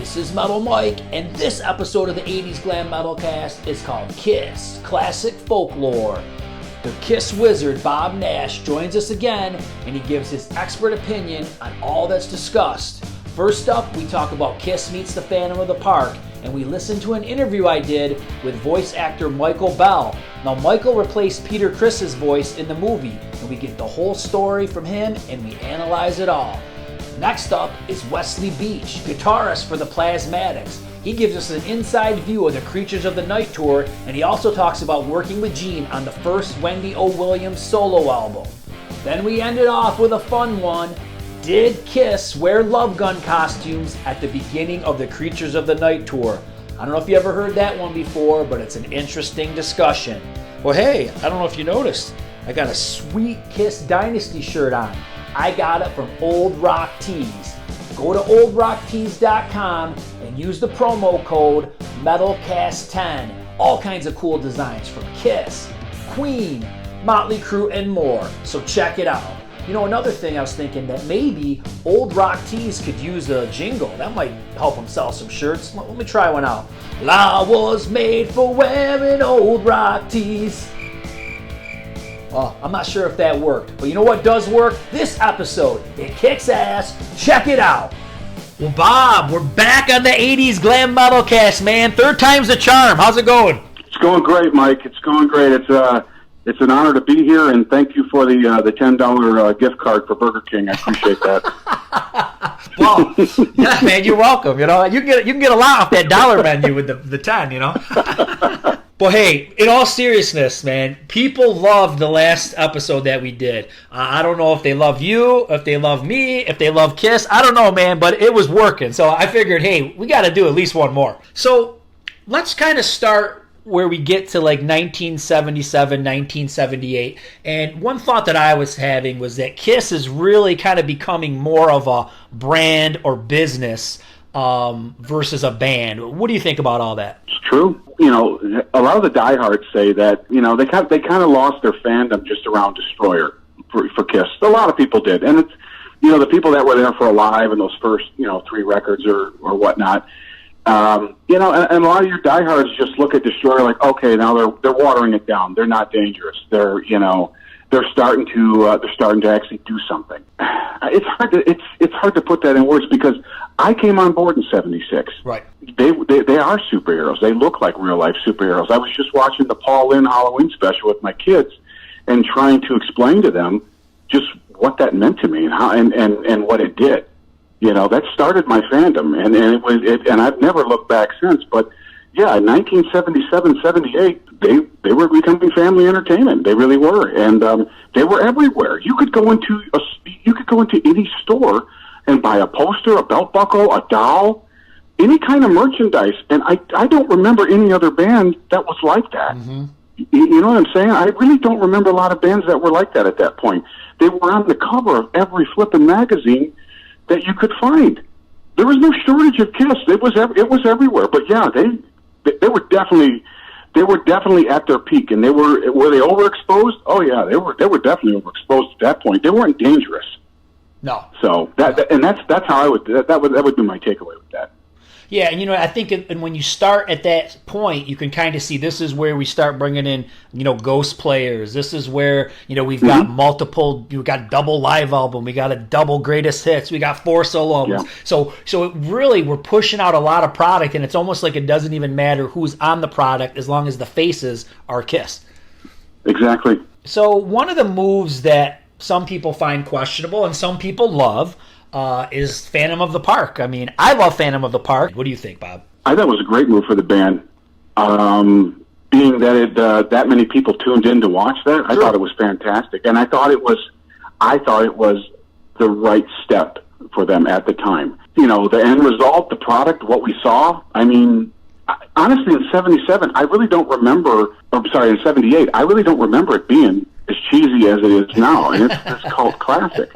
This is Metal Mike, and this episode of the 80's Glam Metalcast is called Kiss, Classic Folklore. The Kiss wizard, Bob Nash, joins us again, and he gives his expert opinion on all that's discussed. First up, we talk about Kiss meets the Phantom of the Park, and we listen to an interview I did with voice actor Michael Bell. Now, Michael replaced Peter Criss's voice in the movie, and we get the whole story from him, and we analyze it all. Next up is Wesley Beech, guitarist for the Plasmatics. He gives us an inside view of the Creatures of the Night tour, and he also talks about working with Gene on the first Wendy O Williams solo album. Then we end it off with a fun one. Did Kiss wear Love Gun costumes at the beginning of the Creatures of the Night tour? I don't know if you ever heard that one before, but it's an interesting discussion. Well, hey, I don't know if you noticed, I got a sweet Kiss Dynasty shirt on. I got it from Old Rock Tees. Go to oldrocktees.com and use the promo code Metalcast10. All kinds of cool designs from Kiss, Queen, Motley Crue, and more. So check it out. You know, another thing I was thinking that maybe Old Rock Tees could use a jingle. That might help them sell some shirts. Let me try one out. I was made for wearing Old Rock Tees. Well, I'm not sure if that worked, but you know what does work? This episode. It kicks ass. Check it out. Well, Bob, we're back on the 80's Glam Metalcast, man. Third time's the charm. How's it going? It's going great, Mike. It's going great. It's an honor to be here, and thank you for the $10 gift card for Burger King. I appreciate that. Well, yeah, man, you're welcome. You know, you can get a lot off that dollar menu with the 10. You know. Well, hey, in all seriousness, man, people loved the last episode that we did. I don't know if they love you, if they love me, if they love Kiss. I don't know, man, but it was working. So I figured, hey, we got to do at least one more. So let's kind of start where we get to like 1977, 1978. And one thought that I was having was that Kiss is really kind of becoming more of a brand or business versus a band. What do you think about all that? It's true. You know, a lot of the diehards say that, you know, they kind of lost their fandom just around Destroyer for Kiss. A lot of people did. And it's, you know, the people that were there for Alive and those first, you know, 3 records or whatnot, you know, and a lot of your diehards just look at Destroyer like, okay, now they're watering it down. They're not dangerous. They're, you know, they're starting to actually do something. It's hard to put that in words because I came on board in '76. Right. They are superheroes. They look like real life superheroes. I was just watching the Paul Lynde Halloween special with my kids and trying to explain to them just what that meant to me and how and what it did. You know, that started my fandom, and I've never looked back since. But yeah, in 1977, 78, they were becoming family entertainment. They really were, and they were everywhere. You could go into any store and buy a poster, a belt buckle, a doll, any kind of merchandise. And I don't remember any other band that was like that. Mm-hmm. You know what I'm saying? I really don't remember a lot of bands that were like that at that point. They were on the cover of every flipping magazine that you could find. There was no shortage of Kiss. It was everywhere. But yeah, they were definitely at their peak, and were they overexposed? Oh yeah, they were definitely overexposed at that point. They weren't dangerous. No. So that's how that would be my takeaway with that. Yeah, and you know, I think and when you start at that point, you can kind of see this is where we start bringing in, you know, ghost players. This is where, you know, we've got multiple, we got double live album, we got a double greatest hits, we got 4 solo albums. Yeah. So it really, we're pushing out a lot of product, and it's almost like it doesn't even matter who's on the product as long as the faces are Kiss. Exactly. So one of the moves that some people find questionable and some people love is Phantom of the Park. I mean, I love Phantom of the Park. What do you think, Bob? I thought it was a great move for the band. Being that that many people tuned in to watch that, I thought it was fantastic, and I thought it was the right step for them at the time. You know, the end result, the product, what we saw. I mean, honestly, in '77, I really don't remember. I'm sorry, in '78, I really don't remember it being as cheesy as it is now, and it's called Classic.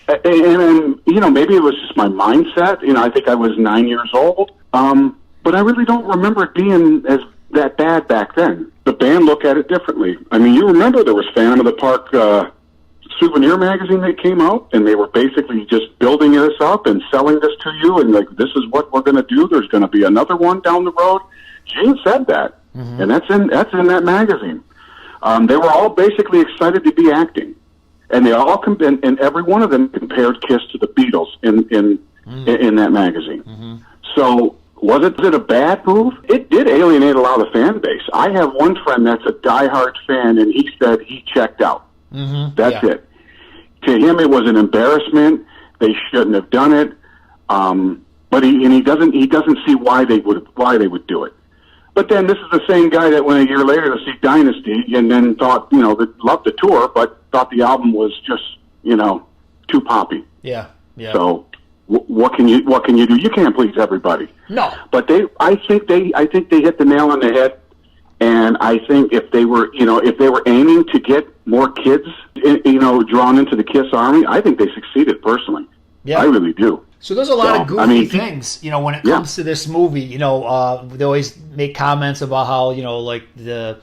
And you know, maybe it was just my mindset. You know, I think I was 9 years old, but I really don't remember it being as that bad back then. The band looked at it differently. I mean, you remember there was Phantom of the Park souvenir magazine that came out, and they were basically just building this up and selling this to you, and like, this is what we're going to do. There's going to be another one down the road. Gene said that, and that's in that magazine. They were all basically excited to be acting, and they all and every one of them compared Kiss to the Beatles in that magazine. So was it a bad move? It did alienate a lot of the fan base. I have one friend that's a diehard fan, and he said he checked out. That's it. To him, it was an embarrassment. They shouldn't have done it. But he doesn't see why they would do it. But then this is the same guy that went a year later to see Dynasty and then thought, that loved the tour, but thought the album was just, too poppy. Yeah. So what can you do? You can't please everybody. No. But I think they hit the nail on the head. And I think if they were aiming to get more kids, drawn into the Kiss Army, I think they succeeded personally. Yeah. I really do. So there's a lot of goofy things, when it comes to this movie. They always make comments about how, like the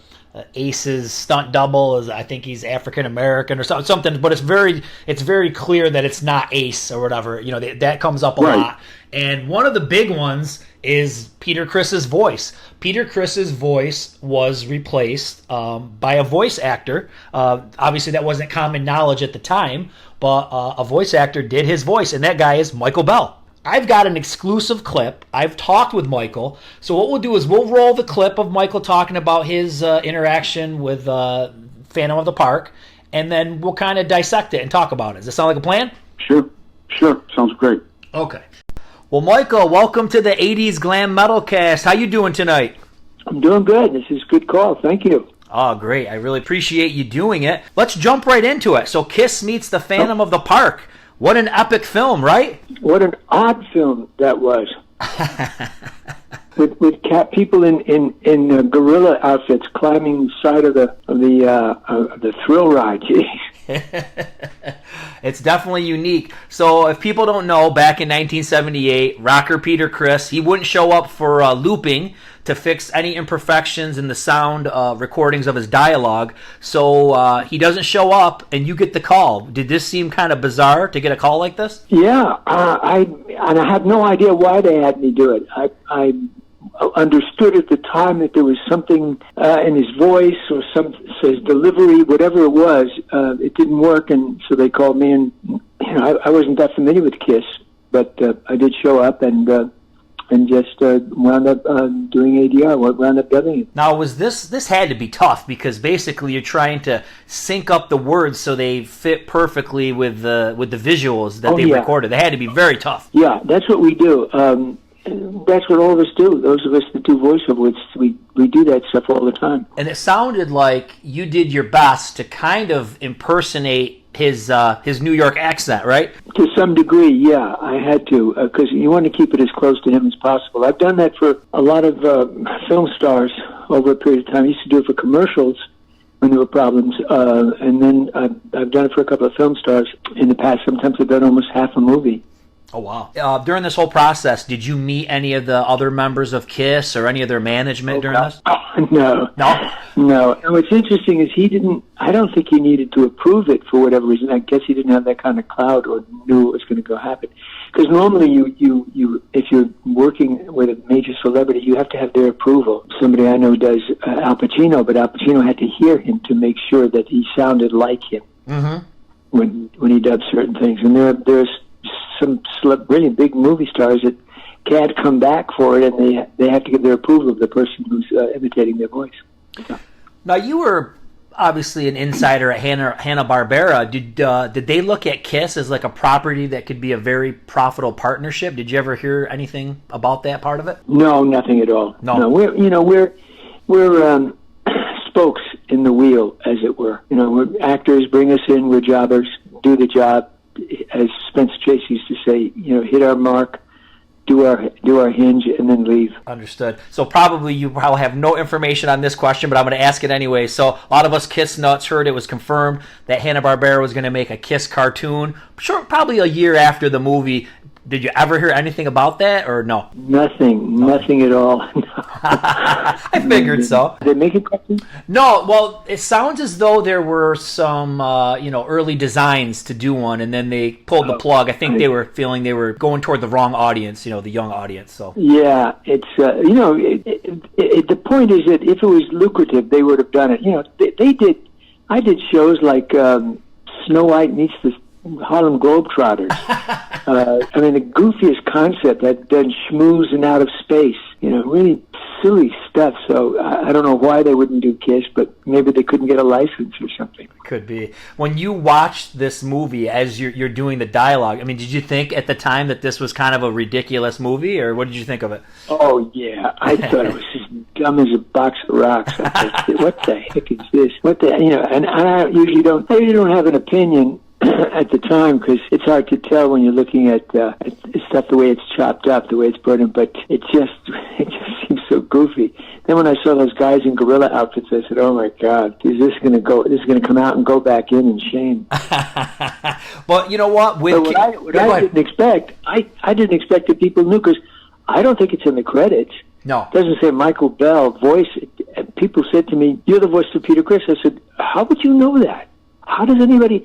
Ace's stunt double is, I think he's African American or something, but it's very clear that it's not Ace or whatever. That comes up a lot. And one of the big ones is Peter Criss's voice. Peter Criss's voice was replaced by a voice actor. Obviously, that wasn't common knowledge at the time, but a voice actor did his voice, and that guy is Michael Bell. I've got an exclusive clip. I've talked with Michael. So what we'll do is we'll roll the clip of Michael talking about his interaction with Phantom of the Park, and then we'll kind of dissect it and talk about it. Does that sound like a plan? Sure. Sounds great. Okay. Well, Michael, welcome to the 80's Glam Metalcast. How you doing tonight? I'm doing good. This is a good call. Thank you. Oh, great. I really appreciate you doing it. Let's jump right into it. So Kiss meets the Phantom of the Park. What an epic film, right? What an odd film that was. with people in gorilla outfits climbing the side of the thrill ride. It's definitely unique. So if people don't know, back in 1978, rocker Peter Criss, he wouldn't show up for looping to fix any imperfections in the sound recordings of his dialogue. So he doesn't show up, and you get the call. Did this seem kind of bizarre to get a call like this? Yeah, I had no idea why they had me do it. I understood at the time that there was something in his voice or his delivery, whatever it was. It didn't work, and so they called me, and I wasn't that familiar with Kiss, but I did show up and just wound up doing ADR. Wound up dubbing it. Now, this had to be tough because basically you're trying to sync up the words so they fit perfectly with the visuals that they recorded. They had to be very tough. Yeah, that's what we do. That's what all of us do. Those of us that do voiceover, we do that stuff all the time. And it sounded like you did your best to kind of impersonate his New York accent, right? To some degree, yeah, I had to, because you want to keep it as close to him as possible. I've done that for a lot of film stars over a period of time. I used to do it for commercials when there were problems, and then I've done it for a couple of film stars in the past. Sometimes I've done almost half a movie. Oh, wow. During this whole process, did you meet any of the other members of Kiss or any of their management during this? No. And what's interesting is I don't think he needed to approve it for whatever reason. I guess he didn't have that kind of clout or knew it was going to happen. Because normally you if you're working with a major celebrity, you have to have their approval. Somebody I know does Al Pacino, but Al Pacino had to hear him to make sure that he sounded like him when he dubbed certain things. And there's some really big movie stars that can't come back for it, and they have to get their approval of the person who's imitating their voice. So. Now, you were obviously an insider at Hanna-Barbera. Did they look at Kiss as like a property that could be a very profitable partnership? Did you ever hear anything about that part of it? No, nothing at all. No, we're spokes in the wheel, as it were. We're actors, bring us in, we're jobbers, do the job. As Spencer Chase used to say, hit our mark, do our hinge, and then leave. Understood. So probably you have no information on this question, but I'm going to ask it anyway. So a lot of us Kiss nuts heard it was confirmed that Hanna-Barbera was going to make a Kiss cartoon. Sure, probably a year after the movie. Did you ever hear anything about that, or no? Nothing at all. I figured so. Did they make a cartoon? No, well, it sounds as though there were some, early designs to do one, and then they pulled the plug. I think they were feeling they were going toward the wrong audience, the young audience. So yeah, it's the point is that if it was lucrative, they would have done it. They did. I did shows like Snow White meets the Harlem Globetrotters. The goofiest concept that done schmoozing out of space. Really silly stuff. So I don't know why they wouldn't do Kiss, but maybe they couldn't get a license or something. Could be. When you watched this movie as you're doing the dialogue, did you think at the time that this was kind of a ridiculous movie, or what did you think of it? Oh yeah, I thought it was as dumb as a box of rocks. I thought, what the heck is this? And I usually don't have an opinion at the time, because it's hard to tell when you're looking at stuff the way it's chopped up, the way it's put in, but it just seems so goofy. Then when I saw those guys in gorilla outfits, I said, "Oh my God, is this going to come out and go back in shame?" Well, you know what? I didn't expect, I didn't expect that people knew, because I don't think it's in the credits. No, it doesn't say Michael Bell voice. People said to me, "You're the voice of Peter Criss." I said, "How would you know that? How does anybody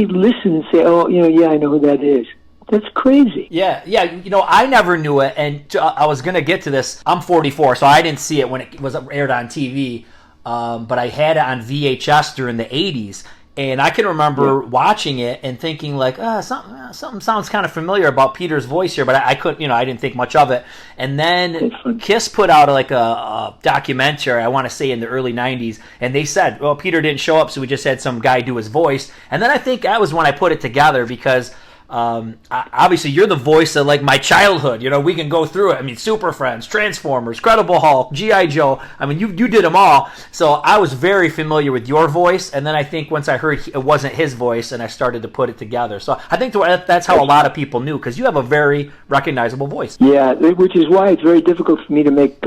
listen and say, oh, yeah, I know who that is?" That's crazy. Yeah. I never knew it, and I was going to get to this. I'm 44, so I didn't see it when it was aired on TV, but I had it on VHS during the 80's, and I can remember watching it and thinking, like, something sounds kind of familiar about Peter's voice here, but I couldn't, I didn't think much of it. And then Kiss put out like a documentary, I want to say in the early 90's, and they said, well, Peter didn't show up, so we just had some guy do his voice. And then I think that was when I put it together, because obviously you're the voice of like my childhood. We can go through it. Super Friends, Transformers, Incredible Hulk, G.I. Joe. You did them all. So I was very familiar with your voice, and then I think once I heard it wasn't his voice, and I started to put it together. So I think that's how a lot of people knew, because you have a very recognizable voice. Yeah, which is why it's very difficult for me to make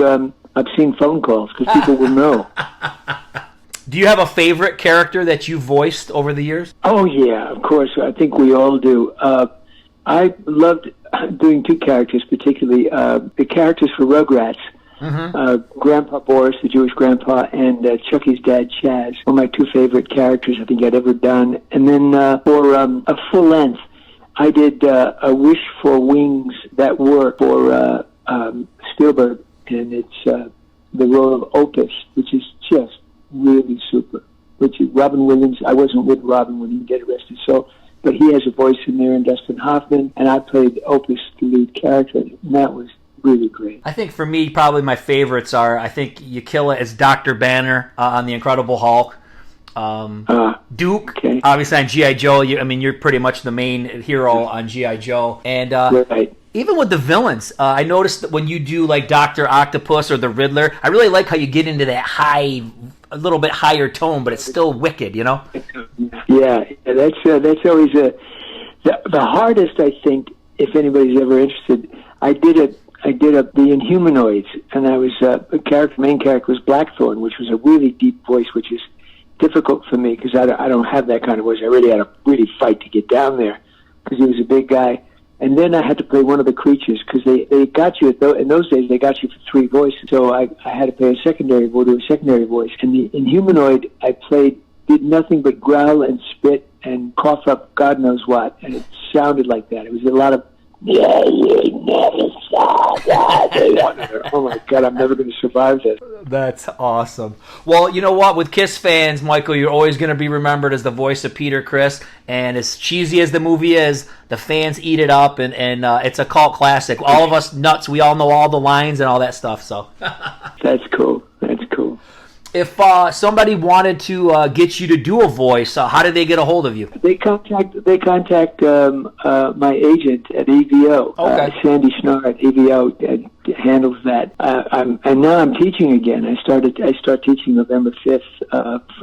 obscene phone calls, because people will know. Do you have a favorite character that you voiced over the years? Oh, yeah, of course. I think we all do. I loved doing two characters, particularly the characters for Rugrats. Mm-hmm. Grandpa Boris, the Jewish grandpa, and Chucky's dad, Chaz, were my two favorite characters I think I'd ever done. And then for a full length, I did A Wish for Wings That Work for Spielberg, and it's the role of Opus, which is just really super. Which is Robin Williams. I wasn't with Robin when he did Arrested Soul, but he has a voice in there, and Dustin Hoffman, and I played Opus, the lead character, and that was really great. I think for me, probably my favorites are, I think you kill it as Dr. Banner on The Incredible Hulk. Duke, okay. Obviously on G.I. Joe, you're pretty much the main hero on G.I. Joe. And right. Even with the villains, I noticed that when you do like Dr. Octopus or the Riddler, I really like how you get into that a little bit higher tone, but it's still wicked, Yeah, that's always the hardest, I think, if anybody's ever interested. I did the Inhumanoids, and I was main character was Blackthorn, which was a really deep voice, which is difficult for me because I don't have that kind of voice. I really had to really fight to get down there because he was a big guy. And then I had to play one of the creatures because they got you in those days. They got you for three voices, so I had to play a secondary voice. And the Inhumanoid I played did nothing but growl and spit and cough up God knows what, and it sounded like that. It was a lot of oh my God, I'm never going to survive this. That's awesome. Well, you know what? With Kiss fans, Michael, you're always going to be remembered as the voice of Peter Criss, and as cheesy as the movie is, the fans eat it up, and it's a cult classic. All of us nuts, we all know all the lines and all that stuff. So That's cool. If somebody wanted to get you to do a voice, how did they get a hold of you? They contact my agent at EVO. Okay. Sandy Schnarr at EVO handles that. And now I'm teaching again. I start teaching November 5th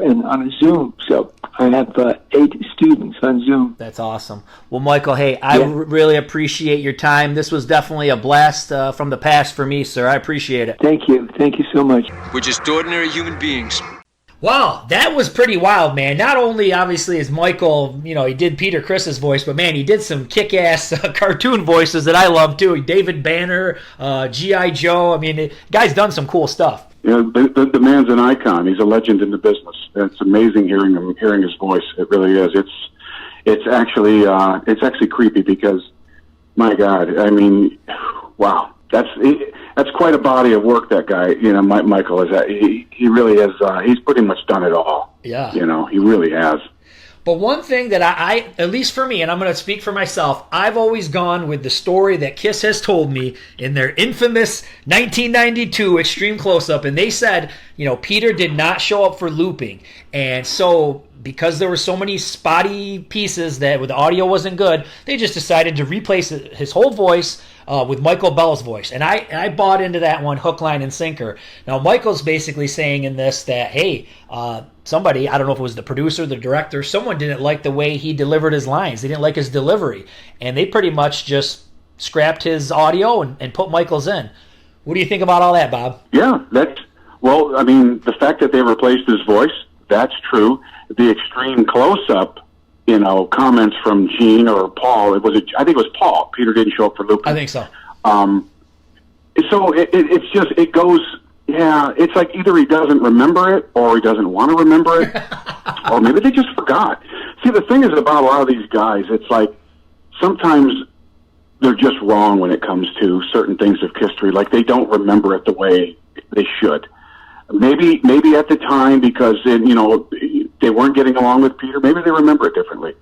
and on a Zoom. So I have 8 students on Zoom. That's awesome. Well, Michael, hey, I really appreciate your time. This was definitely a blast from the past for me, sir. I appreciate it. Thank you. Thank you so much. We're just ordinary human beings. Wow, that was pretty wild, man. Not only, obviously, is Michael, he did Peter Criss's voice, but, man, he did some kick-ass cartoon voices that I love, too. David Banner, G.I. Joe. I mean, the guy's done some cool stuff. Yeah, the man's an icon. He's a legend in the business. It's amazing hearing his voice. It really is. It's actually creepy because, my God, I mean, wow. That's quite a body of work, that guy. Michael is. He really has. He's pretty much done it all. Yeah. He really has. But one thing that I, at least for me, and I'm going to speak for myself, I've always gone with the story that Kiss has told me in their infamous 1992 Extreme Close-Up, and they said, Peter did not show up for looping, and so because there were so many spotty pieces that the audio wasn't good, they just decided to replace his whole voice with Michael Bell's voice. And I bought into that one hook, line, and sinker. Now, Michael's basically saying in this that, hey, somebody, I don't know if it was the producer, the director, someone didn't like the way he delivered his lines. They didn't like his delivery. And they pretty much just scrapped his audio and put Michael's in. What do you think about all that, Bob? Yeah, the fact that they replaced his voice, that's true. The extreme close-up, comments from Gene or Paul. I think it was Paul. Peter didn't show up for looping. I think so. So it goes. Yeah, it's like either he doesn't remember it or he doesn't want to remember it, or maybe they just forgot. See, the thing is about a lot of these guys, it's like sometimes they're just wrong when it comes to certain things of history. Like they don't remember it the way they should. Maybe at the time because they weren't getting along with Peter. Maybe they remember it differently.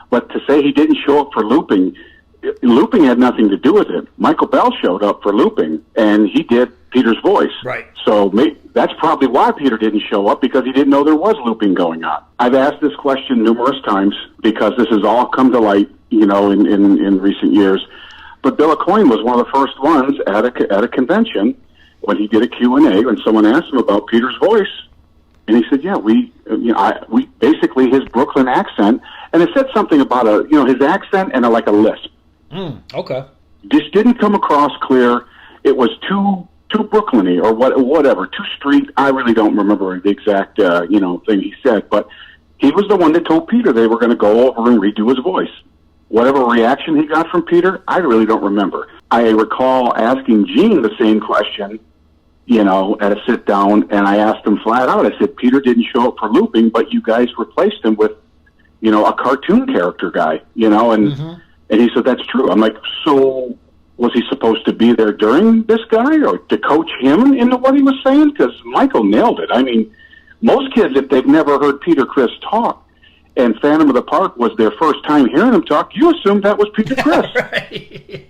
But to say he didn't show up for looping had nothing to do with it. Michael Bell showed up for looping, and he did Peter's voice. Right. So that's probably why Peter didn't show up, because he didn't know there was looping going on. I've asked this question numerous times because this has all come to light, in recent years. But Bill Aucoin was one of the first ones at a convention when he did a Q&A, when someone asked him about Peter's voice, and he said, "Yeah, we basically his Brooklyn accent," and it said something about his accent and a lisp. Okay. Just didn't come across clear. It was too Brooklyn-y or whatever, too street. I really don't remember the exact thing he said, but he was the one that told Peter they were going to go over and redo his voice. Whatever reaction he got from Peter, I really don't remember. I recall asking Gene the same question, at a sit-down, and I asked him flat out, I said, Peter didn't show up for looping, but you guys replaced him with, a cartoon character guy, and he said, that's true. I'm like, so was he supposed to be there during this guy or to coach him into what he was saying? Because Michael nailed it. I mean, most kids, if they've never heard Peter Criss talk, and Phantom of the Park was their first time hearing him talk, you assumed that was Peter Criss. Right.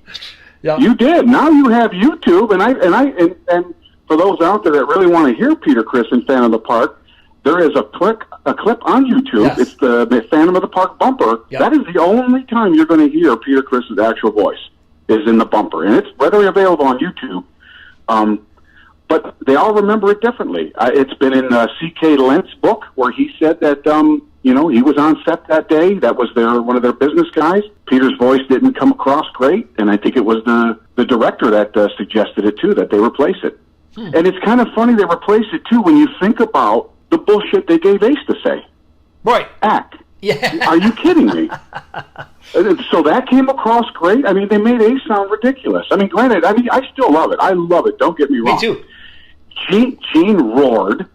Yep. You did. Now you have YouTube, and for those out there that really want to hear Peter Criss in Phantom of the Park, there is a clip on YouTube. Yes. It's the Phantom of the Park bumper. Yep. That is the only time you're going to hear Peter Criss's actual voice is in the bumper, and it's readily available on YouTube. But they all remember it differently. It's been in C.K. Lent's book where he said that he was on set that day. That was one of their business guys. Peter's voice didn't come across great, and I think it was the director that suggested it too, that they replace it. And it's kind of funny they replace it too when you think about the bullshit they gave Ace to say. Right. Act. Yeah. Are you kidding me? So that came across great. I mean, they made Ace sound ridiculous. I mean, granted, I still love it. I love it. Don't get me wrong. Me too. Gene roared,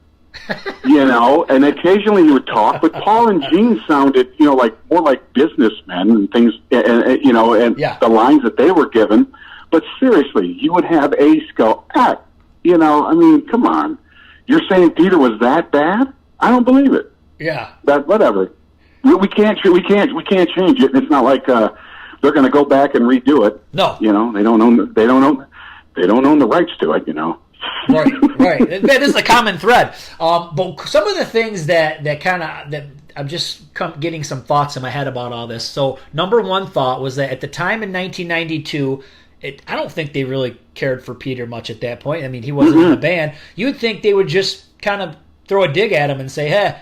and occasionally he would talk, but Paul and Gene sounded, more like businessmen and things, and the lines that they were given. But seriously, you would have Ace go, I mean, come on. You're saying Peter was that bad? I don't believe it. Yeah. But whatever. We can't change it. It's not like they're going to go back and redo it. No. They don't own the rights to it. Right. That is a common thread. But some of the things that I'm just getting some thoughts in my head about all this. So number one thought was that at the time in 1992, I don't think they really cared for Peter much at that point. I mean, he wasn't in the band. You'd think they would just kind of throw a dig at him and say, hey,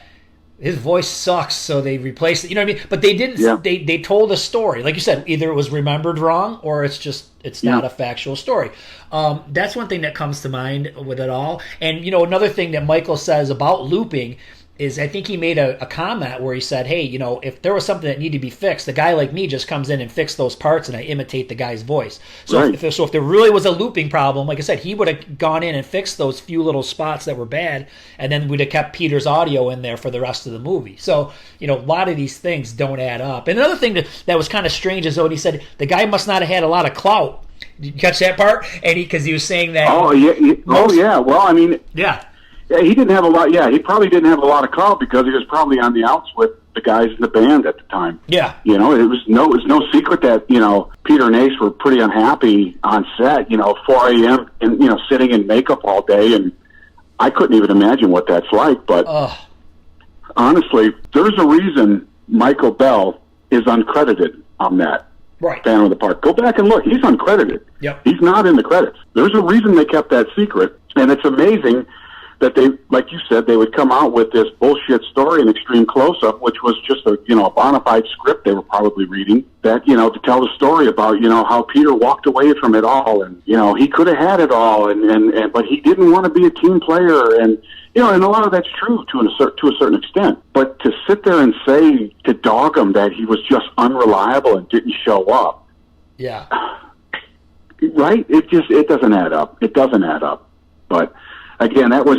his voice sucks, so they replaced it. You know what I mean? But they didn't. Yeah. They told a story, like you said. Either it was remembered wrong, or it's not a factual story. That's one thing that comes to mind with it all. And another thing that Michael says about looping is, I think he made a comment where he said, hey, if there was something that needed to be fixed, a guy like me just comes in and fix those parts, and I imitate the guy's voice. So right. if there really was a looping problem, like I said, he would have gone in and fixed those few little spots that were bad, and then we'd have kept Peter's audio in there for the rest of the movie. So, a lot of these things don't add up. And another thing that was kind of strange is, though, he said the guy must not have had a lot of clout. Did you catch that part? And because he was saying that. Oh, yeah. Well, I mean. Yeah. Yeah, he didn't have a lot. Yeah, he probably didn't have a lot of clout because he was probably on the outs with the guys in the band at the time. Yeah, it was no secret that Peter and Ace were pretty unhappy on set. 4 a.m. and sitting in makeup all day, and I couldn't even imagine what that's like. But honestly, there's a reason Michael Bell is uncredited on that. Right. Phantom of the Park. Go back and look. He's uncredited. Yep. He's not in the credits. There's a reason they kept that secret, and it's amazing that they, like you said, they would come out with this bullshit story in Extreme Close-Up, which was just a bona fide script they were probably reading, that, to tell the story about, how Peter walked away from it all, and, he could have had it all, and but he didn't want to be a team player, and, and a lot of that's true to a certain extent. But to sit there and say, to dog him that he was just unreliable and didn't show up. Yeah. Right? It doesn't add up. It doesn't add up. But again, that was,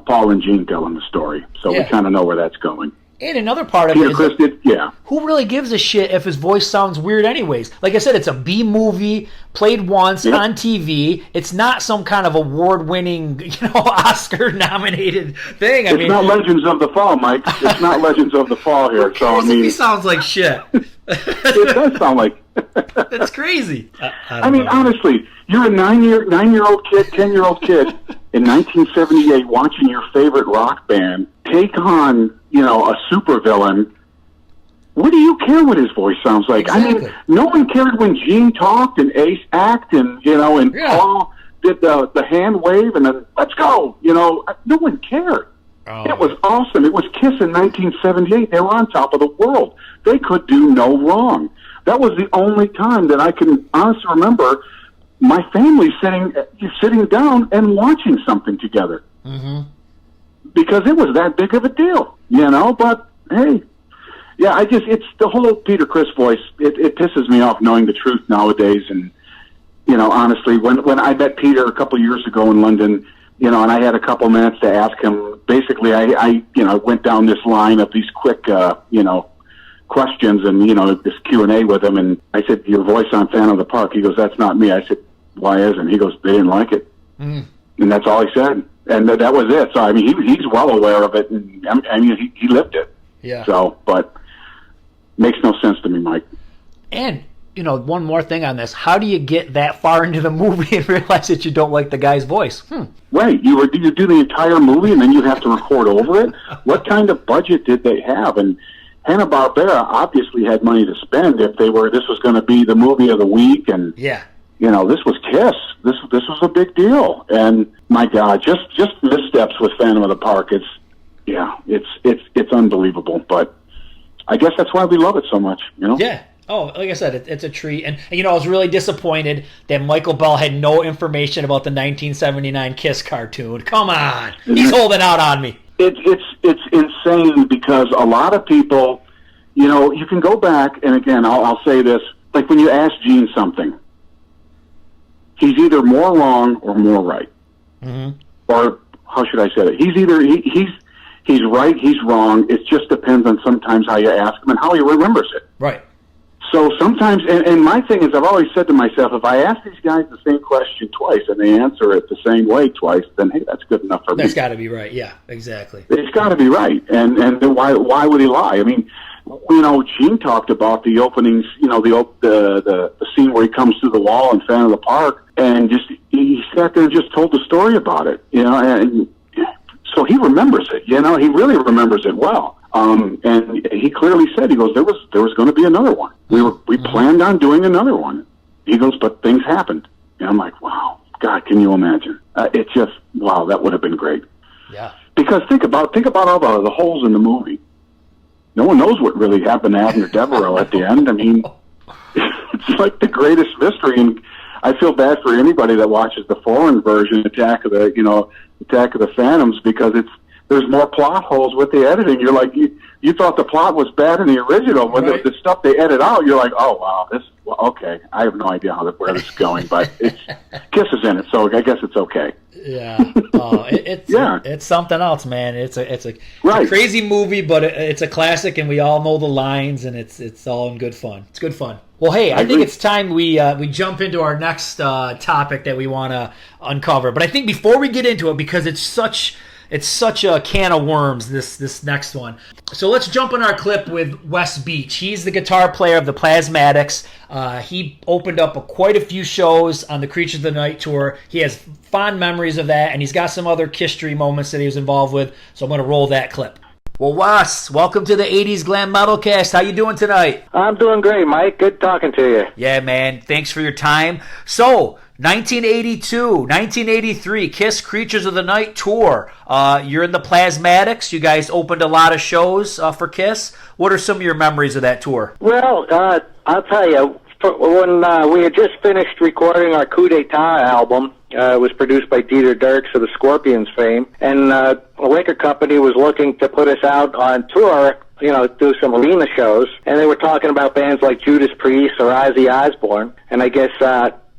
Paul and Gene telling the story. So we kind of know where that's going. And another part of Peter it is, Criss did, yeah. Who really gives a shit if his voice sounds weird anyways? Like I said, it's a B movie, played once on TV. It's not some kind of award-winning, Oscar-nominated thing. It's not Legends of the Fall, Mike. It's not Legends of the Fall here. So he sounds like shit. It does sound like. That's crazy. I mean, honestly, you're a 9-year-old kid, 10-year-old kid in 1978 watching your favorite rock band take on, a supervillain. What do you care what his voice sounds like? Exactly. I mean, no one cared when Gene talked and Ace acted and, and Paul did the hand wave and then, let's go. No one cared. Oh. It was awesome. It was Kiss in 1978. They were on top of the world. They could do no wrong. That was the only time that I can honestly remember my family sitting down and watching something together. Mm-hmm. Because it was that big of a deal, but hey, yeah, it's the whole Peter Criss voice. It pisses me off knowing the truth nowadays. And, honestly, when I met Peter a couple years ago in London, and I had a couple minutes to ask him, basically I went down this line of these quick, questions and, this Q&A with him. And I said, your voice on Phantom of the Park. He goes, that's not me. I said, why isn't? He goes, they didn't like it. Mm. And that's all he said. And that was it. So, I mean, he's well aware of it. And I mean, he lived it. Yeah. So, but makes no sense to me, Mike. And, one more thing on this. How do you get that far into the movie and realize that you don't like the guy's voice? Right. You do the entire movie and then you have to record over it? What kind of budget did they have? And Hanna-Barbera obviously had money to spend if this was going to be the movie of the week. And, this was Kiss. This was a big deal. And my God, just missteps with Phantom of the Park. It's unbelievable. But I guess that's why we love it so much, Yeah. Oh, like I said, it's a treat. And, I was really disappointed that Michael Bell had no information about the 1979 Kiss cartoon. Come on. He's holding out on me. It's insane because a lot of people, you can go back, and again, I'll say this, like when you ask Gene something, he's either more wrong or more right. Mm-hmm. Or how should I say it? He's either he's right, he's wrong. It just depends on sometimes how you ask him and how he remembers it. Right. So sometimes, and my thing is, I've always said to myself, if I ask these guys the same question twice and they answer it the same way twice, then hey, that's good enough for me. That's got to be right. Yeah, exactly. It's got to be right. And why would he lie? I mean, Gene talked about the openings, the scene where he comes through the wall in Phantom of the Park, and he sat there and just told the story about it, and so he remembers it. He really remembers it well. And he clearly said, he goes, there was going to be another one. We planned on doing another one. He goes, but things happened. And I'm like, wow, God, can you imagine? It's just, wow, that would have been great. Yeah. Because think about all the holes in the movie. no one knows what really happened to Abner Devereaux at the end. I mean, it's like the greatest mystery, and I feel bad for anybody that watches the foreign version, Attack of the Phantoms, because there's more plot holes with the editing. You're like, you thought the plot was bad in the original. When the stuff they edit out, you're like, oh, wow, okay. I have no idea where this is going, but Kiss is in it, so I guess it's okay. Yeah. It's something else, man. It's a crazy movie, but it's a classic, and we all know the lines, and it's all in good fun. It's good fun. Well, hey, I think it's time we jump into our next topic that we want to uncover. But I think before we get into it, because it's such a can of worms, this next one. So let's jump in our clip with Wes Beech. He's the guitar player of the Plasmatics. He opened up quite a few shows on the Creatures of the Night tour. He has fond memories of that, and he's got some other Kiss-tree moments that he was involved with. So I'm going to roll that clip. Well, Wes, welcome to the 80's Glam Metalcast. How you doing tonight? I'm doing great, Mike. Good talking to you. Yeah, man. Thanks for your time. So, 1982, 1983, Kiss Creatures of the Night tour. You're in the Plasmatics. You guys opened a lot of shows for Kiss. What are some of your memories of that tour? Well, I'll tell you, when we had just finished recording our Coup d'etat album, it was produced by Dieter Dierks of the Scorpions fame, and a record company was looking to put us out on tour, do some arena shows, and they were talking about bands like Judas Priest or Ozzy Osbourne, and I guess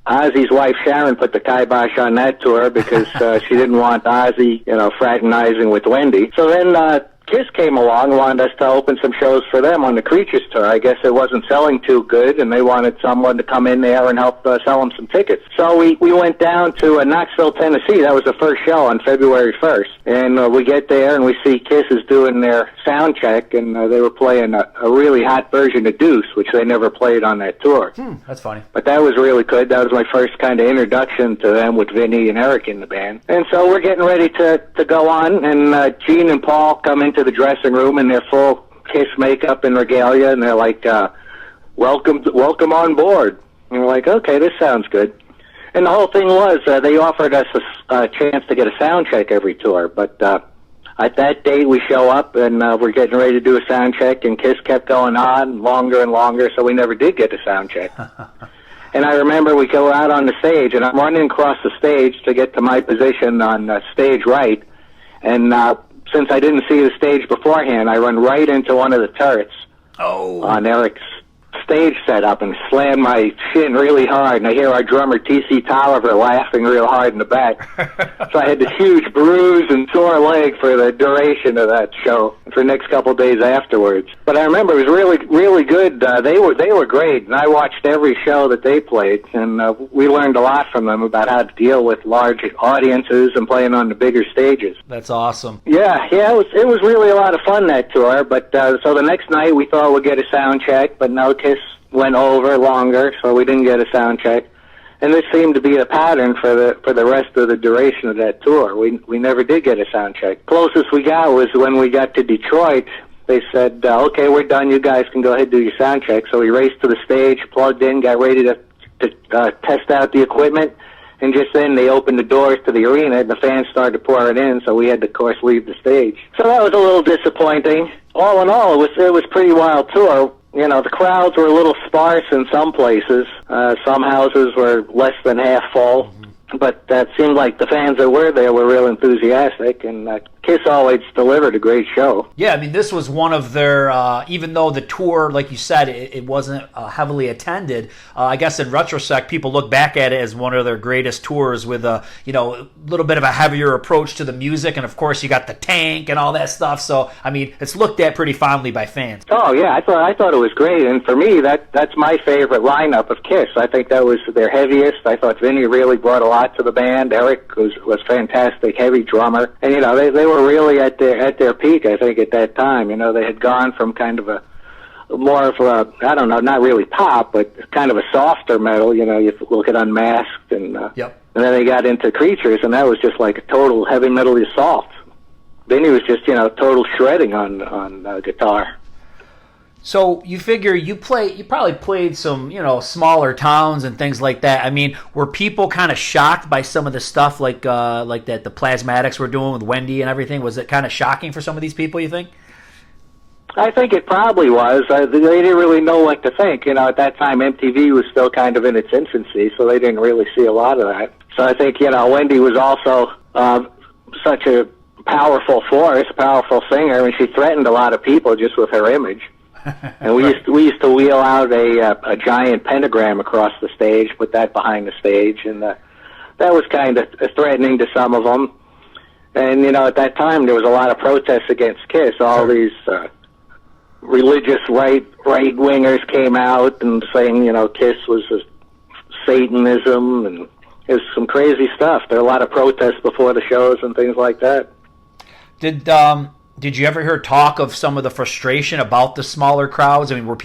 Ozzy's wife Sharon put the kibosh on that tour because she didn't want Ozzy, fraternizing with Wendy. So then Kiss came along and wanted us to open some shows for them on the Creatures tour. I guess it wasn't selling too good, and they wanted someone to come in there and help sell them some tickets. So we went down to Knoxville, Tennessee. That was the first show on February 1st. And we get there, and we see Kiss is doing their sound check, and they were playing a really hot version of Deuce, which they never played on that tour. That's funny. But that was really good. That was my first kind of introduction to them with Vinny and Eric in the band. And so we're getting ready to go on, and Gene and Paul come into the dressing room in their full Kiss makeup and regalia, and they're like, welcome on board. And we're like, okay, this sounds good. And the whole thing was they offered us a chance to get a sound check every tour, but at that date we show up, and we're getting ready to do a sound check, and Kiss kept going on longer and longer, so we never did get a sound check. And I remember we go out on the stage, and I'm running across the stage to get to my position on stage right, and since I didn't see the stage beforehand, I run right into one of the turrets on Eric's stage setup and slam my shin really hard, and I hear our drummer T.C. Tolliver laughing real hard in the back. So I had this huge bruise and sore leg for the duration of that show, for the next couple of days afterwards. But I remember it was really, really good. They were great, and I watched every show that they played, and we learned a lot from them about how to deal with large audiences and playing on the bigger stages. That's awesome. Yeah, it was really a lot of fun, that tour. But so the next night we thought we'd get a sound check, but no, Kiss went over longer, so we didn't get a sound check. And this seemed to be a pattern for the rest of the duration of that tour. We never did get a sound check. Closest we got was when we got to Detroit. They said, okay, we're done. You guys can go ahead and do your sound check. So we raced to the stage, plugged in, got ready to test out the equipment. And just then they opened the doors to the arena, and the fans started pouring in, so we had to, of course, leave the stage. So that was a little disappointing. All in all, it was a pretty wild tour. The crowds were a little sparse in some places. Some houses were less than half full. But that seemed like the fans that were there were real enthusiastic, and Kiss always delivered a great show. Yeah, I mean, this was one of their, even though the tour, like you said, it wasn't heavily attended, I guess in retrospect, people look back at it as one of their greatest tours with a little bit of a heavier approach to the music, and of course you got the tank and all that stuff, so, I mean, it's looked at pretty fondly by fans. Oh, yeah, I thought it was great, and for me, that's my favorite lineup of Kiss. I think that was their heaviest. I thought Vinny really brought a lot to the band. Eric was fantastic, heavy drummer, and they were really at their peak, I think, at that time. They had gone from kind of a more of a, I don't know, not really pop, but kind of a softer metal. You look at Unmasked, and yep. And then they got into Creatures, and that was just like a total heavy metal assault. Vinny was just total shredding on guitar. So you figure you probably played some, smaller towns and things like that. I mean, were people kind of shocked by some of the stuff like that the Plasmatics were doing with Wendy and everything? Was it kind of shocking for some of these people, you think? I think it probably was. They didn't really know what to think. You know, at that time, MTV was still kind of in its infancy, so they didn't really see a lot of that. So I think, you know, Wendy was also such a powerful force, powerful singer. I mean, she threatened a lot of people just with her image. And we used to wheel out a giant pentagram across the stage, put that behind the stage, and that was kind of threatening to some of them. And, you know, at that time, there was a lot of protests against KISS. All these religious right-wingers came out and saying, you know, KISS was Satanism, and it was some crazy stuff. There were a lot of protests before the shows and things like that. Did you ever hear talk of some of the frustration about the smaller crowds? I mean,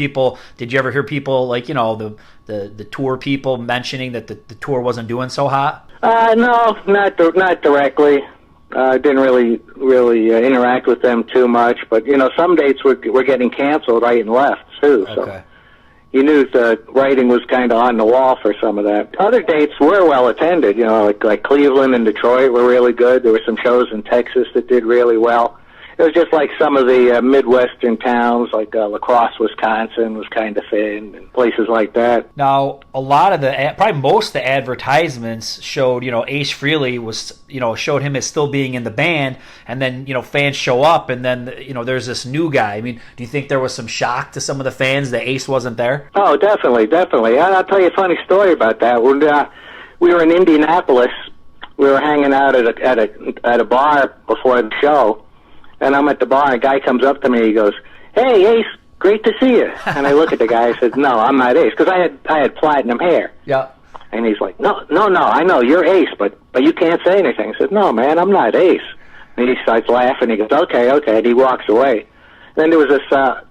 did you ever hear people, like, you know, the tour people mentioning that the tour wasn't doing so hot? No, not directly. Didn't really interact with them too much, but, you know, some dates were getting canceled right and left too. So okay. You knew the writing was kind of on the wall for some of that. Other dates were well attended, you know, like Cleveland and Detroit were really good. There were some shows in Texas that did really well. It was just like some of the Midwestern towns, like La Crosse, Wisconsin, was kind of thin, and places like that. Now, a lot of probably most of the advertisements showed, you know, Ace Frehley showed him as still being in the band, and then, you know, fans show up, and then, you know, there's this new guy. I mean, do you think there was some shock to some of the fans that Ace wasn't there? Oh, definitely. I'll tell you a funny story about that. When we were in Indianapolis, we were hanging out at a bar before the show. And I'm at the bar, and a guy comes up to me. He goes, "Hey, Ace, great to see you." And I look at the guy. I said, "No, I'm not Ace," because I had platinum hair. Yeah. And he's like, "No, I know you're Ace, but you can't say anything." I said, "No, man, I'm not Ace." And he starts laughing. He goes, "Okay," and he walks away. Then there was this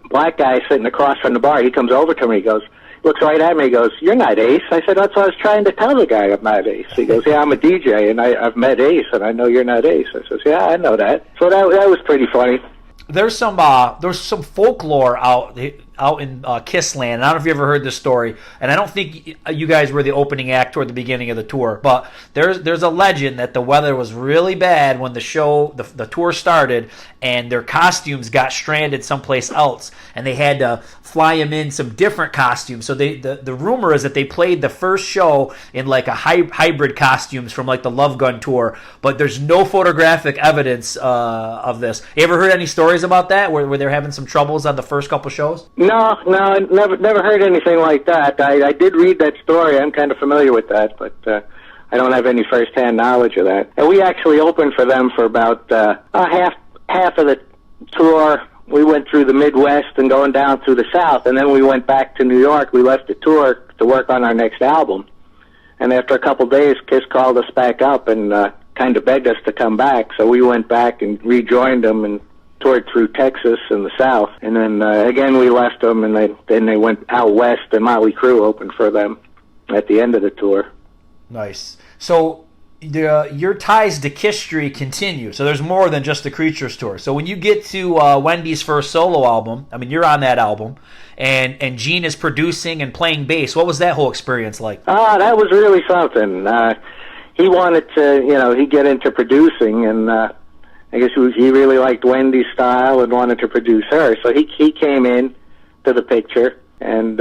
black guy sitting across from the bar. He comes over to me. He goes, looks right at me. He goes, "You're not Ace." I said, "That's what I was trying to tell the guy. I'm not Ace." He goes, "Yeah, I'm a DJ, and I've met Ace, and I know you're not Ace." I says, "Yeah, I know that." So that was pretty funny. There's some folklore out in KISS land. I don't know if you ever heard this story, and I don't think you guys were the opening act toward the beginning of the tour, but there's a legend that the weather was really bad when the tour started, and their costumes got stranded someplace else, and they had to fly them in some different costumes. So the rumor is that they played the first show in like a hybrid costumes from like the Love Gun tour, but there's no photographic evidence of this. You ever heard any stories about that, where they're having some troubles on the first couple shows? No, never heard anything like that. I did read that story. I'm kind of familiar with that, but I don't have any first-hand knowledge of that. And we actually opened for them for about half of the tour. We went through the Midwest and going down through the South, and then we went back to New York. We left the tour to work on our next album. And after a couple days, KISS called us back up and kind of begged us to come back. So we went back and rejoined them and toured through Texas and the South. And then again we left them, and then they went out west, and Motley Crue opened for them at the end of the tour. Nice. So your ties to KISS continue. So there's more than just the Creatures tour. So when you get to Wendy's first solo album, I mean, you're on that album, and Gene is producing and playing bass. What was that whole experience like? That was really something. He wanted to, he get into producing, and I guess he really liked Wendy's style and wanted to produce her. So he came in to the picture, and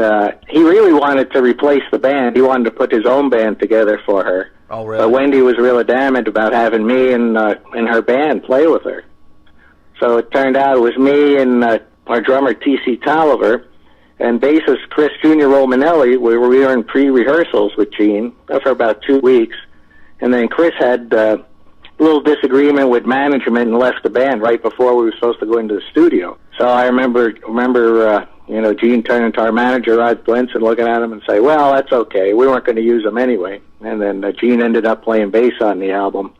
he really wanted to replace the band. He wanted to put his own band together for her. Oh, really? But Wendy was real adamant about having me and her band play with her. So it turned out it was me and our drummer T.C. Tolliver and bassist Chris Jr. Romanelli. We were in pre-rehearsals with Gene for about 2 weeks. And then Chris had a little disagreement with management and left the band right before we were supposed to go into the studio. So I remember Gene turning to our manager, Rod Blinson, looking at him and say, "Well, that's okay. We weren't going to use him anyway." And then Gene ended up playing bass on the album.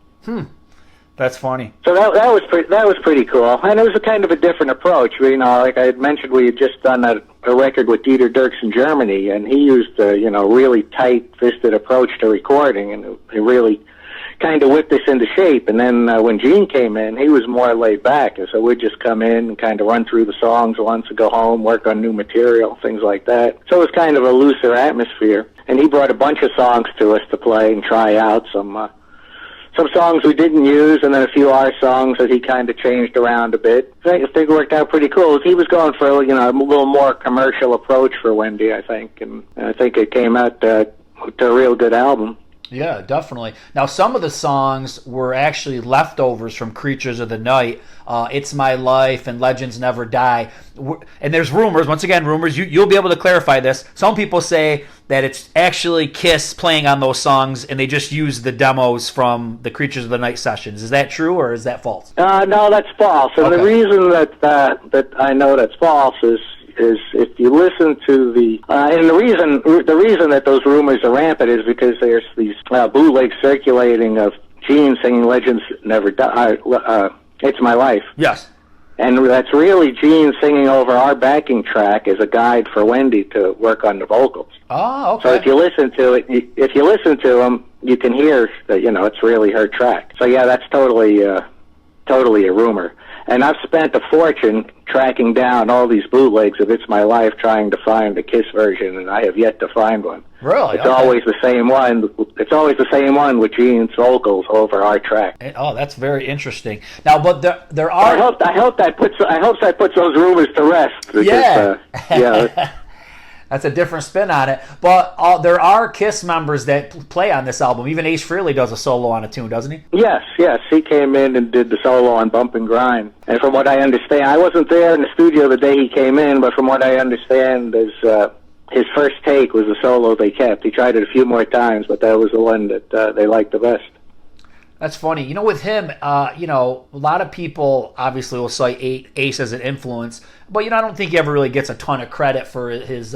That's funny. So that was pretty cool, and it was a kind of a different approach. Like I had mentioned, we had just done a record with Dieter Dierks in Germany, and he used a really tight-fisted approach to recording, and he really kind of whipped us into shape. And then when Gene came in, he was more laid back, and so we'd just come in and kind of run through the songs once and go home, work on new material, things like that. So it was kind of a looser atmosphere, and he brought a bunch of songs to us to play and try out, some some songs we didn't use, and then a few our songs that he kind of changed around a bit. I think it worked out pretty cool. He was going for a little more commercial approach for Wendy, I think, and I think it came out to a real good album. Yeah, definitely. Now, some of the songs were actually leftovers from Creatures of the Night. It's My Life and Legends Never Die. And there's rumors, once again, rumors. You'll be able to clarify this. Some people say that it's actually Kiss playing on those songs, and they just use the demos from the Creatures of the Night sessions. Is that true, or is that false? No, that's false. And the reason that I know that's false is if you listen to and the reason that those rumors are rampant is because there's these bootlegs circulating of Gene singing Legends Never Die, It's My Life. Yes. And that's really Gene singing over our backing track as a guide for Wendy to work on the vocals. Oh, okay. So if you listen to them, you can hear that, it's really her track. So yeah, that's totally a rumor. And I've spent a fortune tracking down all these bootlegs of It's My Life trying to find a Kiss version, and I have yet to find one. Really? It's always the same one. It's always the same one with Gene's vocals over our track. Oh, that's very interesting. Now, but there are. I hope that puts those rumors to rest. Because, yeah. That's a different spin on it. But there are Kiss members that play on this album. Even Ace Frehley does a solo on a tune, doesn't he? Yes. He came in and did the solo on Bump and Grind. And from what I understand, I wasn't there in the studio the day he came in, but from what I understand, his first take was the solo they kept. He tried it a few more times, but that was the one that they liked the best. That's funny. With him, a lot of people obviously will cite Ace as an influence, but I don't think he ever really gets a ton of credit for his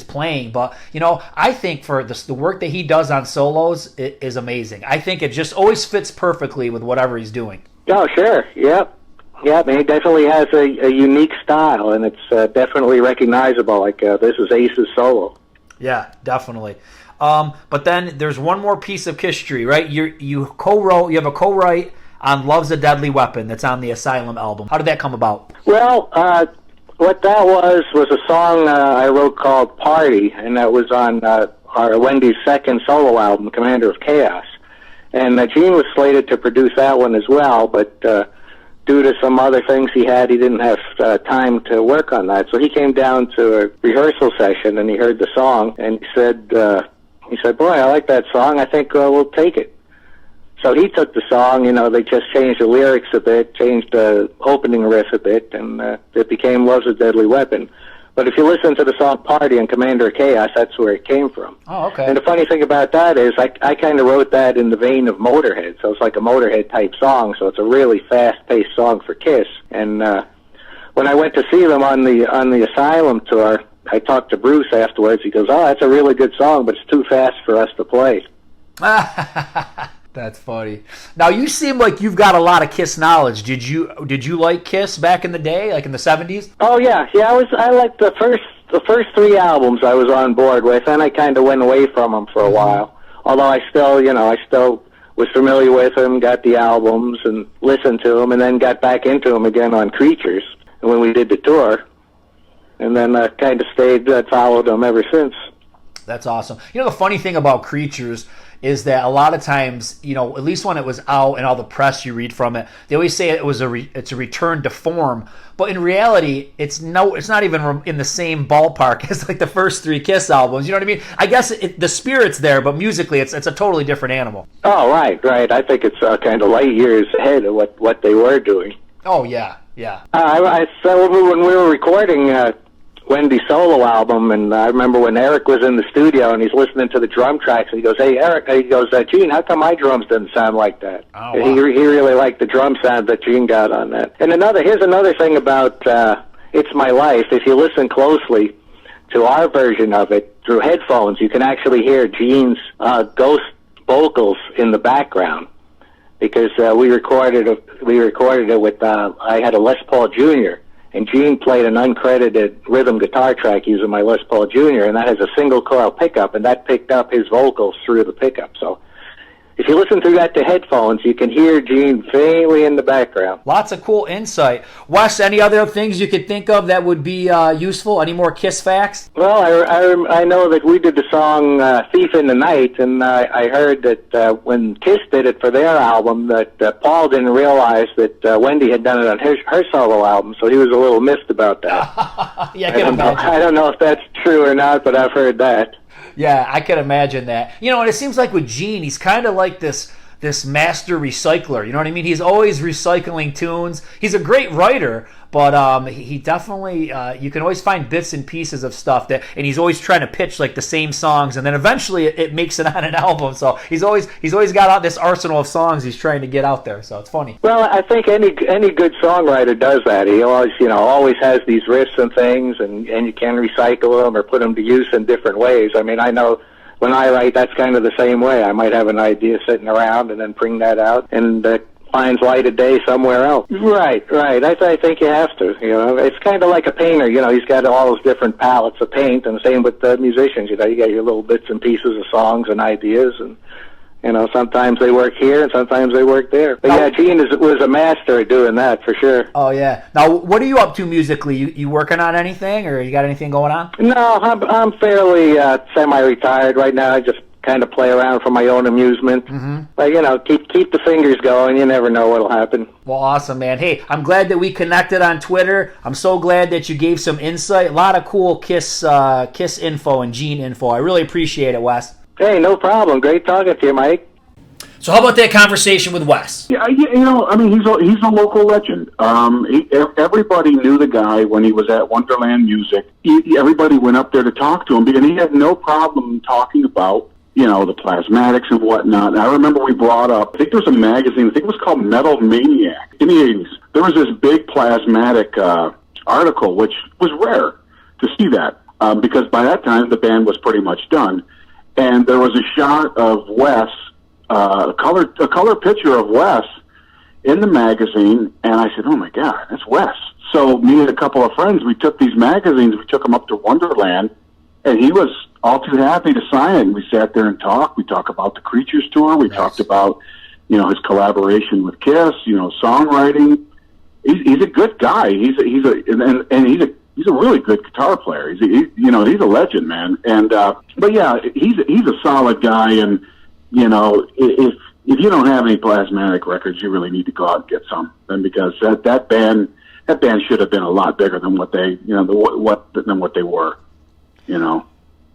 playing. But I think for the work that he does on solos is amazing. I think it just always fits perfectly with whatever he's doing. Oh, sure. Yep. Yeah, I mean, he definitely has a unique style, and it's definitely recognizable. Like this is Ace's solo. Yeah, definitely. But then there's one more piece of history, right? You have a co-write on Love's a Deadly Weapon that's on the Asylum album. How did that come about? Well, what that was a song I wrote called Party, and that was on our Wendy's second solo album, Commander of Chaos. And Gene was slated to produce that one as well, but due to some other things he didn't have time to work on that. So he came down to a rehearsal session, and he heard the song, and he said, boy, I like that song. I think we'll take it. So he took the song, they just changed the lyrics a bit, changed the opening riff a bit, and it became Love's a Deadly Weapon. But if you listen to the song Party and Commander of Chaos, that's where it came from. Oh, okay. And the funny thing about that is I kind of wrote that in the vein of Motorhead, so it's like a Motorhead-type song, so it's a really fast-paced song for Kiss. And when I went to see them on the Asylum tour, I talked to Bruce afterwards. He goes, "Oh, that's a really good song, but it's too fast for us to play." That's funny. Now, you seem like you've got a lot of Kiss knowledge. Did you like Kiss back in the day, like in the 70s? Oh yeah. I liked the first three albums I was on board with, and I kind of went away from them for a while. Although I still was familiar with them, got the albums and listened to them, and then got back into them again on Creatures when we did the tour. And then I kind of followed them ever since. That's awesome. The funny thing about Creatures is that a lot of times, at least when it was out and all the press you read from it, they always say it's a return to form. But in reality, it's not even in the same ballpark as like the first three Kiss albums. You know what I mean? I guess the spirit's there, but musically, it's a totally different animal. Oh, right. I think it's kind of light years ahead of what they were doing. Oh yeah. I said when we were recording Wendy's solo album, and I remember when Eric was in the studio and he's listening to the drum tracks, and he goes, "Hey, Eric," he goes, "Gene, how come my drums didn't sound like that?" Oh, wow. Wow. He really liked the drum sound that Gene got on that. And here's another thing about It's My Life. If you listen closely to our version of it through headphones, you can actually hear Gene's ghost vocals in the background, because we recorded it with I had a Les Paul Jr., and Gene played an uncredited rhythm guitar track using my Les Paul Jr., and that has a single coil pickup, and that picked up his vocals through the pickup. So if you listen through that to headphones, you can hear Gene faintly in the background. Lots of cool insight. Wes, any other things you could think of that would be useful? Any more Kiss facts? Well, I know that we did the song Thief in the Night, and I heard that when Kiss did it for their album, that Paul didn't realize that Wendy had done it on her solo album, so he was a little missed about that. Yeah, I don't know if that's true or not, but I've heard that. Yeah, I could imagine that. You know, and it seems like with Gene, he's kind of like this master recycler. You know what I mean? He's always recycling tunes. He's a great writer, but he definitely you can always find bits and pieces of stuff that, and he's always trying to pitch like the same songs, and then eventually it makes it on an album. So he's always got out this arsenal of songs he's trying to get out there. So it's funny. Well, I think any good songwriter does that. He always has these riffs and things, and you can recycle them or put them to use in different ways. I mean, I know. When I write, that's kind of the same way. I might have an idea sitting around and then bring that out and finds light of day somewhere else. Right. I think you have to. You know, it's kind of like a painter. You know, he's got all those different palettes of paint, and the same with the musicians. You know, you got your little bits and pieces of songs and ideas, and you know, sometimes they work here and sometimes they work there. But yeah, Gene was a master at doing that for sure. Oh yeah. Now, what are you up to musically? You working on anything, or you got anything going on? No, I'm fairly semi-retired right now. I just kind of play around for my own amusement. Mm-hmm. But you know, keep the fingers going. You never know what'll happen. Well, awesome, man. Hey, I'm glad that we connected on Twitter. I'm so glad that you gave some insight. A lot of cool Kiss info and Gene info. I really appreciate it, Wes. Hey, no problem. Great talking to you, Mike. So how about that conversation with Wes? Yeah, you know, I mean, he's a local legend. Everybody knew the guy when he was at Wonderland Music. Everybody went up there to talk to him, and he had no problem talking about, you know, the Plasmatics and whatnot. And I remember we brought up, I think there was a magazine, I think it was called Metal Maniac in the 80s. There was this big Plasmatic article, which was rare to see that, because by that time the band was pretty much done. And there was a shot of Wes, a color picture of Wes in the magazine, and I said, "Oh my God, that's Wes." So me and a couple of friends, we took these magazines, we took them up to Wonderland, and he was all too happy to sign it. And we sat there and talked. We talked about the Creatures tour. We talked about, you know, his collaboration with Kiss. You know, songwriting. He's a good guy. He's a really good guitar player. He's a legend, man. And but yeah, he's a solid guy. And you know, if you don't have any Plasmatic records, you really need to go out and get some. And because that band should have been a lot bigger than what they they were. You know,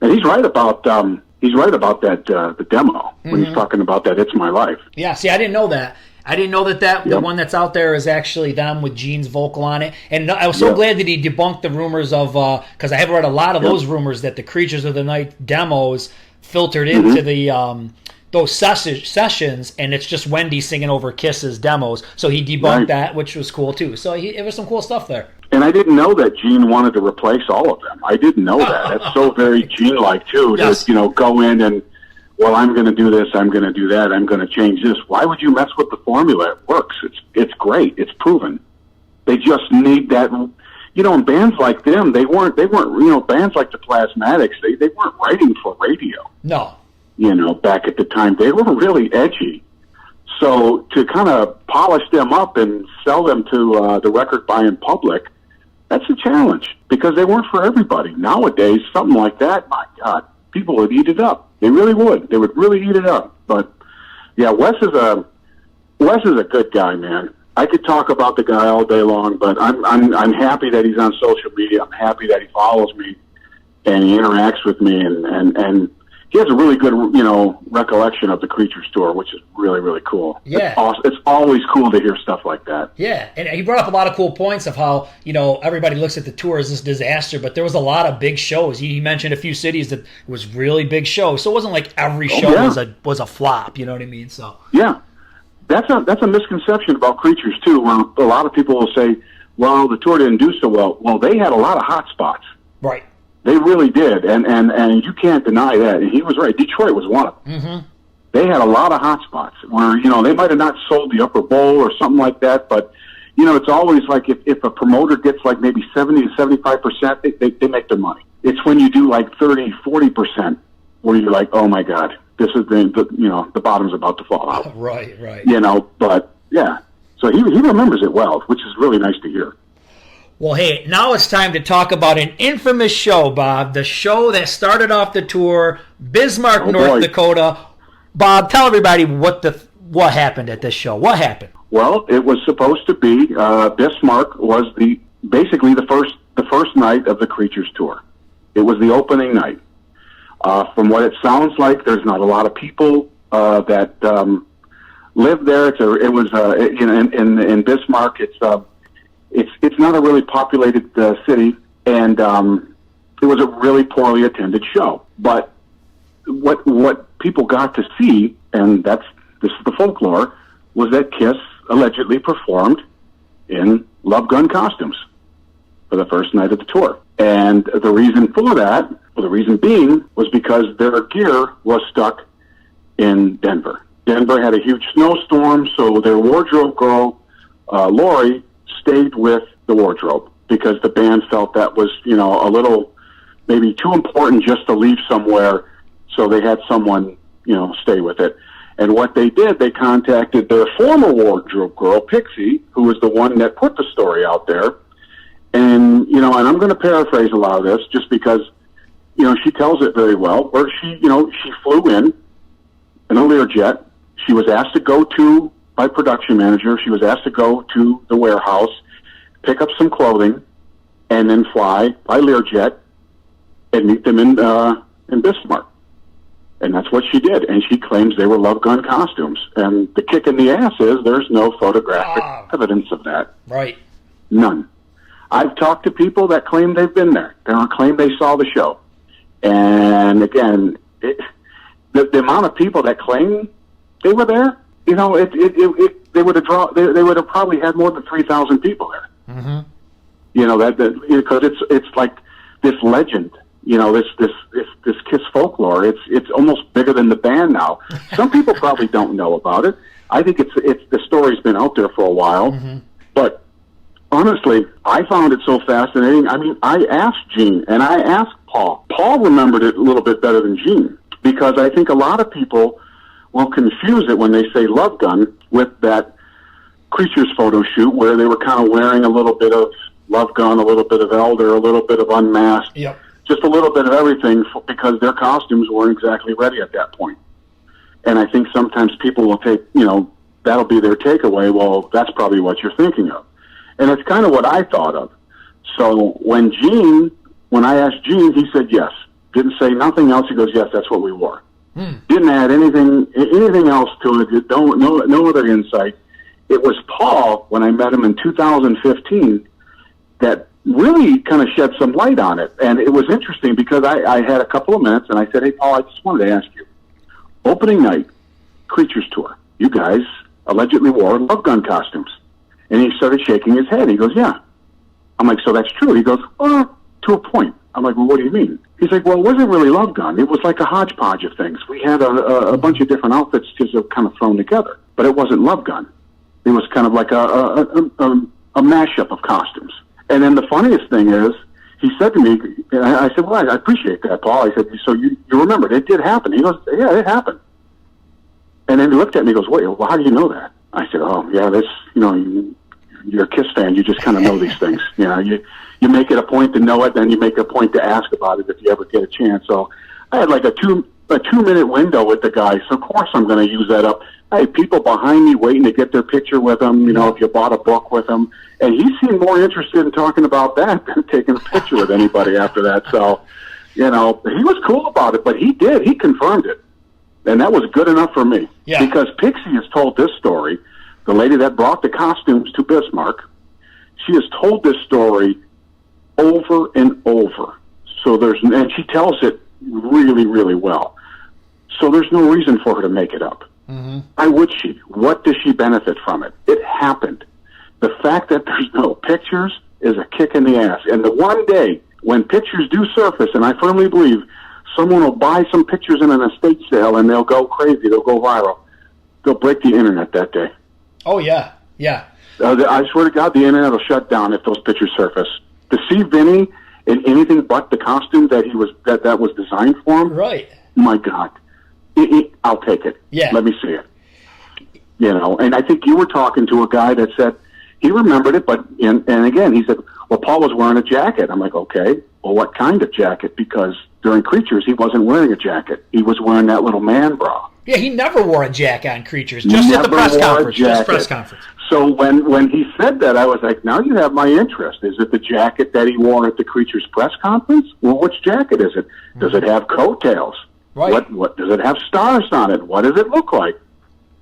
and he's right about that the demo when he's talking about that "It's My Life." Yeah, see, I didn't know that. I didn't know that the one that's out there is actually them with Gene's vocal on it. And I was so glad that he debunked the rumors of, because I have read a lot of those rumors that the Creatures of the Night demos filtered into the those sessions, and it's just Wendy singing over Kiss's demos. So he debunked that, which was cool too. So it was some cool stuff there. And I didn't know that Gene wanted to replace all of them. I didn't know that. That's so very Gene-like too, to go in and, well, I'm going to do this, I'm going to do that, I'm going to change this. Why would you mess with the formula? It works. It's great. It's proven. They just need that. You know, in bands like them, they weren't. You know, bands like the Plasmatics, they weren't writing for radio. No. You know, back at the time, they were really edgy. So to kind of polish them up and sell them to the record buying public, that's a challenge because they weren't for everybody. Nowadays, something like that, my God, people would eat it up. They really would. They would really eat it up. But yeah, Wes is a good guy, man. I could talk about the guy all day long, but I'm happy that he's on social media. I'm happy that he follows me and he interacts with me, and he has a really good, you know, recollection of the Creatures tour, which is really, really cool. Yeah. It's awesome. It's always cool to hear stuff like that. Yeah, and he brought up a lot of cool points of how, you know, everybody looks at the tour as this disaster, but there was a lot of big shows. He mentioned a few cities that was really big shows, so it wasn't like every show was a flop, you know what I mean? So yeah, that's a misconception about Creatures too, where a lot of people will say, well, the tour didn't do so well. Well, they had a lot of hot spots. Right. They really did, and you can't deny that. And he was right. Detroit was one of them. Mm-hmm. They had a lot of hot spots where, you know, they might have not sold the upper bowl or something like that, but, you know, it's always like if a promoter gets like maybe 70 to 75%, they make their money. It's when you do like 30, 40% where you're like, oh my God, this is the bottom's about to fall out. Right. But yeah. So he remembers it well, which is really nice to hear. Well, hey, now it's time to talk about an infamous show, Bob. The show that started off the tour, Bismarck, North Dakota. Bob, tell everybody what happened at this show. What happened? Well, it was supposed to be Bismarck was basically the first night of the Creatures tour. It was the opening night. From what it sounds like, there's not a lot of people that live there. In Bismarck, it's not a really populated city, and it was a really poorly attended show. But what people got to see, and this is the folklore, was that Kiss allegedly performed in Love Gun costumes for the first night of the tour. And the reason for that, well, the reason being, was because their gear was stuck in Denver. Denver had a huge snowstorm, so their wardrobe girl, Lori, stayed with the wardrobe because the band felt that was, a little maybe too important just to leave somewhere, so they had someone, stay with it. And what they did, they contacted their former wardrobe girl, Pixie, who was the one that put the story out there. And, and I'm going to paraphrase a lot of this just because, she tells it very well, where she flew in a Learjet. She was asked to go by production manager. She was asked to go to the warehouse, pick up some clothing, and then fly by Learjet and meet them in Bismarck. And that's what she did. And she claims they were Love Gun costumes. And the kick in the ass is there's no photographic evidence of that. Right. None. I've talked to people that claim they've been there. They don't claim they saw the show. And again, the amount of people that claim they were there, they would have probably had more than 3,000 people there. Mm-hmm. Because it's like this legend. This Kiss folklore. It's almost bigger than the band now. Some people probably don't know about it. I think it's the story's been out there for a while. Mm-hmm. But honestly, I found it so fascinating. I mean, I asked Gene and I asked Paul. Paul remembered it a little bit better than Gene because I think a lot of people will confuse it when they say Love Gun with that Creatures photo shoot where they were kind of wearing a little bit of Love Gun, a little bit of Elder, a little bit of Unmasked. Yep. Just a little bit of everything because their costumes weren't exactly ready at that point. And I think sometimes people will take, that'll be their takeaway. Well, that's probably what you're thinking of. And it's kind of what I thought of. So when I asked Gene, he said yes. Didn't say nothing else. He goes, yes, that's what we wore. Didn't add anything else to it. No other insight. It was Paul, when I met him in 2015, that really kind of shed some light on it. And it was interesting because I had a couple of minutes and I said, hey, Paul, I just wanted to ask you, opening night, Creatures tour, you guys allegedly wore Love Gun costumes. And he started shaking his head. He goes, yeah. I'm like, so that's true? He goes, to a point. I'm like, well, what do you mean? He's like, well, it wasn't really Love Gun. It was like a hodgepodge of things. We had a bunch of different outfits just kind of thrown together. But it wasn't Love Gun. It was kind of like a mashup of costumes. And then the funniest thing is, he said to me, and I said, well, I appreciate that, Paul. I said, so you remembered, it did happen. He goes, yeah, it happened. And then he looked at me and goes, wait, well, how do you know that? I said, oh, yeah, you're a Kiss fan. You just kind of know these things. You make it a point to know it, then you make a point to ask about it if you ever get a chance. So I had like a 2-minute window with the guy, so of course I'm going to use that up. I had people behind me waiting to get their picture with him, if you bought a book with him. And he seemed more interested in talking about that than taking a picture with anybody after that. So, he was cool about it, but he confirmed it. And that was good enough for me. Yeah. Because Pixie has told this story, the lady that brought the costumes to Bismarck, she has told this story over and over. And she tells it really, really well. So there's no reason for her to make it up. Mm-hmm. Why would she? What does she benefit from it? It happened. The fact that there's no pictures is a kick in the ass. And the one day when pictures do surface, and I firmly believe someone will buy some pictures in an estate sale and they'll go crazy, they'll go viral, they'll break the internet that day. Oh, yeah. Yeah. I swear to God, the internet will shut down if those pictures surface. To see Vinny in anything but the costume that was designed for him, right? My God, I'll take it. Yeah. Let me see it. You know, and I think you were talking to a guy that said he remembered it, but and again, he said, well, Paul was wearing a jacket. I'm like, okay, well, what kind of jacket? Because during Creatures, he wasn't wearing a jacket. He was wearing that little man bra. Yeah, he never wore a jacket on Creatures, just at the press conference. Just press conference. So when he said that, I was like, now you have my interest. Is it the jacket that he wore at the Creatures press conference? Well, which jacket is it? Does it have coattails? Right. What does it have stars on it? What does it look like?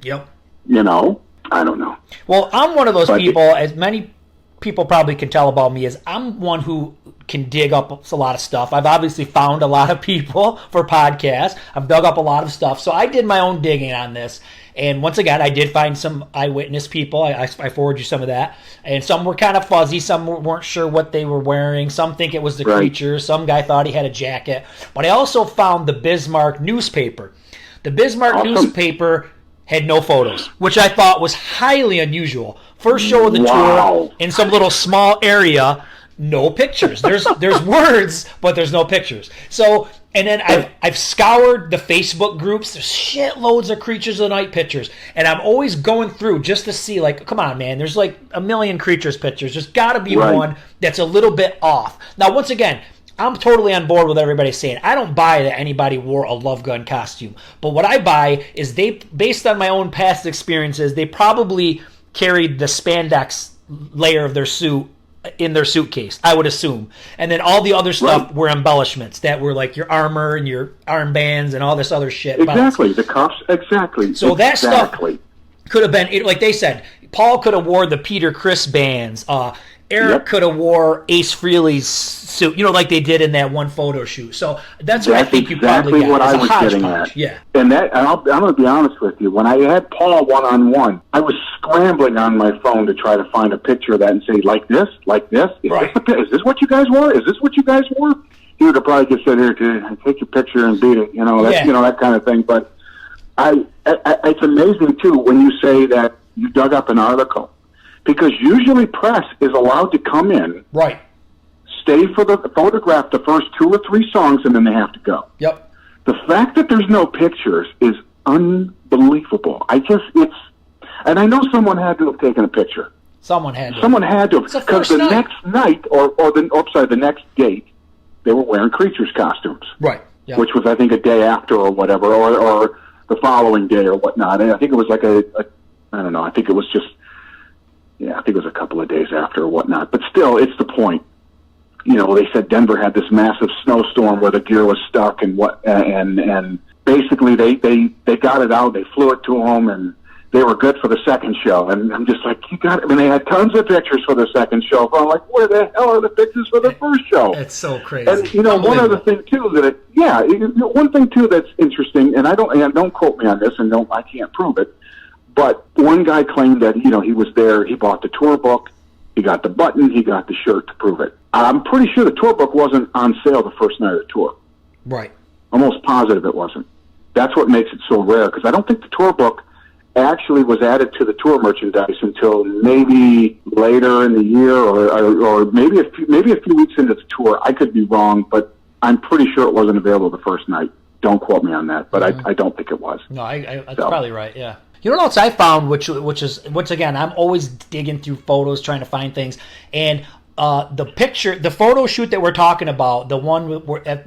Yep. You know, I don't know. Well, I'm one of those people, as many people probably can tell about me, is I'm one who can dig up a lot of stuff. I've obviously found a lot of people for podcasts. I've dug up a lot of stuff. So I did my own digging on this. And once again, I did find some eyewitness people. I forwarded you some of that. And some were kind of fuzzy. Some weren't sure what they were wearing. Some think it was the Creatures. Some guy thought he had a jacket. But I also found the Bismarck newspaper. The Bismarck newspaper had no photos, which I thought was highly unusual. First show of the tour in some little small area, no pictures. There's words, but there's no pictures. So, and then I've scoured the Facebook groups. There's shitloads of Creatures of the Night pictures, and I'm always going through just to see, like, come on, man, there's like a million Creatures pictures. There's got to be one that's a little bit off. Now, once again, I'm totally on board with everybody saying I don't buy that anybody wore a Love Gun costume. But what I buy is based on my own past experiences, they probably carried the spandex layer of their suit in their suitcase, I would assume. And then all the other stuff were embellishments that were like your armor and your armbands and all this other shit. Exactly, the cuffs, exactly. So that stuff could have been, like they said, Paul could have wore the Peter Criss bands. Eric could have wore Ace Frehley's suit, like they did in that one photo shoot. So that's what I think you probably got. What I was getting at. Yeah. And I'm going to be honest with you. When I had Paul one-on-one, I was scrambling on my phone to try to find a picture of that and say, like this. Is this what you guys wore? Is this what you guys wore? He would have probably just said, here, take your picture and beat it. That kind of thing. But it's amazing, too, when you say that you dug up an article. Because usually press is allowed to come in, stay for the photograph the first 2 or 3 songs, and then they have to go. Yep. The fact that there's no pictures is unbelievable. And I know someone had to have taken a picture. Someone had to have. Because the next night, the next date, they were wearing Creatures costumes. Right. Yep. Which was, I think, a day after or whatever, or the following day or whatnot. And I think it was like I don't know, I think it was just, I think it was a couple of days after or whatnot. But still, it's the point. They said Denver had this massive snowstorm where the gear was stuck and basically they got it out. They flew it to them and they were good for the second show. And I'm just like, they had tons of pictures for the second show. But I'm like, where the hell are the pictures for the first show? It's so crazy. And one other thing too one thing too that's interesting, and don't quote me on this, and I can't prove it. But one guy claimed that, he was there, he bought the tour book, he got the button, he got the shirt to prove it. I'm pretty sure the tour book wasn't on sale the first night of the tour. Right. Almost positive it wasn't. That's what makes it so rare, because I don't think the tour book actually was added to the tour merchandise until maybe later in the year or maybe a few weeks into the tour. I could be wrong, but I'm pretty sure it wasn't available the first night. Don't quote me on that, but I don't think it was. No, that's probably right, yeah. You know what else I found, which is, once again, I'm always digging through photos trying to find things, and the photo shoot that we're talking about, the one